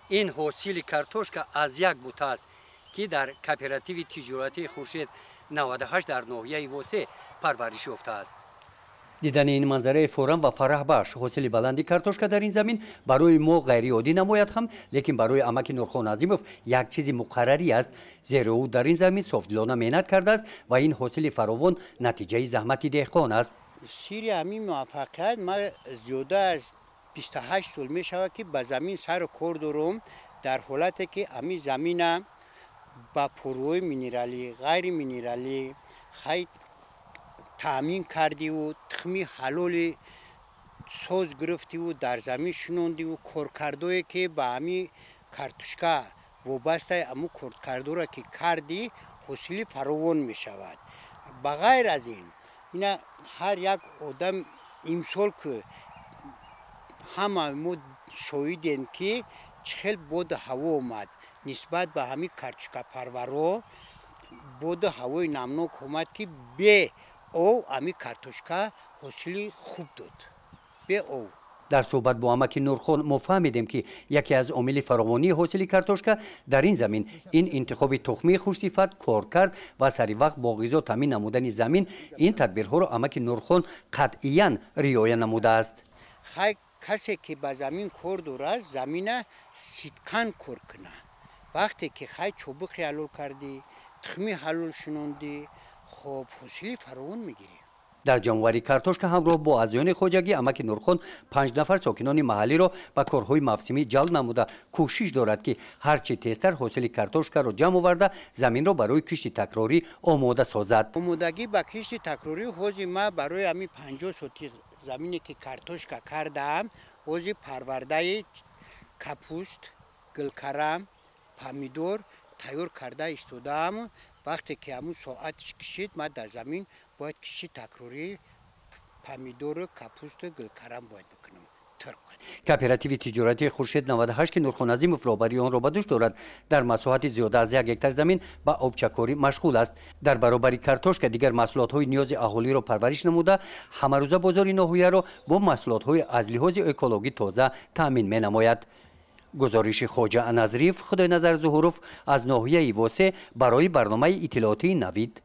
این حاصل کارتوشکا از یک بوته است که در کوپراتیو تجارتی خورشید 98 در ناحیه واسه پرورش یافته است. دیدن این منظره فوران و فرح بخش حاصل بلندی کارتوشکا در این زمین برای ما غیر عادی نماید هم، لیکن برای امک نورخان عظیموف یک چیز مقرری است، زیرا او در این زمین صافدلانه محنت کرده است و این حاصل فراوان نتیجه زحمت دهقان است. سیر همین موفقیت ما زیاده از 28 سال می شود که به زمین سر کار دارم، در حالتی که همین زمین با پروی مینرالی غیر مینرالی خیلی تامین کردی و تخمی حلال سوز گرفتی و در زمین شنوندی و کارکردوی که با همین کارتوشکا وابسته امو کارکردو را که کردی حاصل فراوان می شود. بغیر از این اینا هر یک آدم امسال که همه ما شاهدیم که چخیل بود هوا اومد نسبت به همین کارتوشکا پرورا بود هوای نمناک اومد که به او همین کارتوشکا حاصل خوب داد. به او در صحبت با امک نورخان ما فهمیدیم که یکی از عامل فراوانی حاصل کارتوشکا در این زمین این انتخاب تخمی خوش‌صفت، کارکرد و سری وقت با غذا تامین نمودن زمین، این تدبیرها را امک نورخان قطعاً رعایت نموده است. خیلی کسی که به زمین کار دارد زمین صدقاً کار کنه. وقتی که خیلی چوبک حلال کردی، تخمی حلال شنوندی، خب حاصل فراوان میگیری. در جمعوری کارتوشکا همراه با اعضایان خواجگی امک نورخان 5 نفر ساکنان محلی را به کارهای موسمی جلب نموده کوشش دارد که هرچه تیزتر حاصل کارتوشکا را جمع آورده زمین را برای کشت تکراری آماده سازد. آمادگی به کشت تکراری حوض ما برای همین 50 سوتی زمینی که کارتوشکا کردم حوض پرورده کپوست، گلکرم، پامیدور تیار کرده ایستادم. وقتی که همون ساعتش کشید ما در زمین باید کشت تکراری پامیدور، کپوست و گلکرم باید بکنم. کوپراتیو تجارتی خورشید 98 که نورخان عظیموف رهبری آن را به دوش دارد در مساحت زیاده از 1 هکتار زمین به آبچکاری مشغول است. در برابر کارتوشکا دیگر محصولات نیاز اهالی را پرورش نموده همه روزه بازار ناحیه را با محصولات از لحاظ اکولوژی تازه تامین می نماید. گزارش خواجه نظریف خدای نظر ظهوروف از ناحیه واسه برای برنامه اطلاعاتی نوید.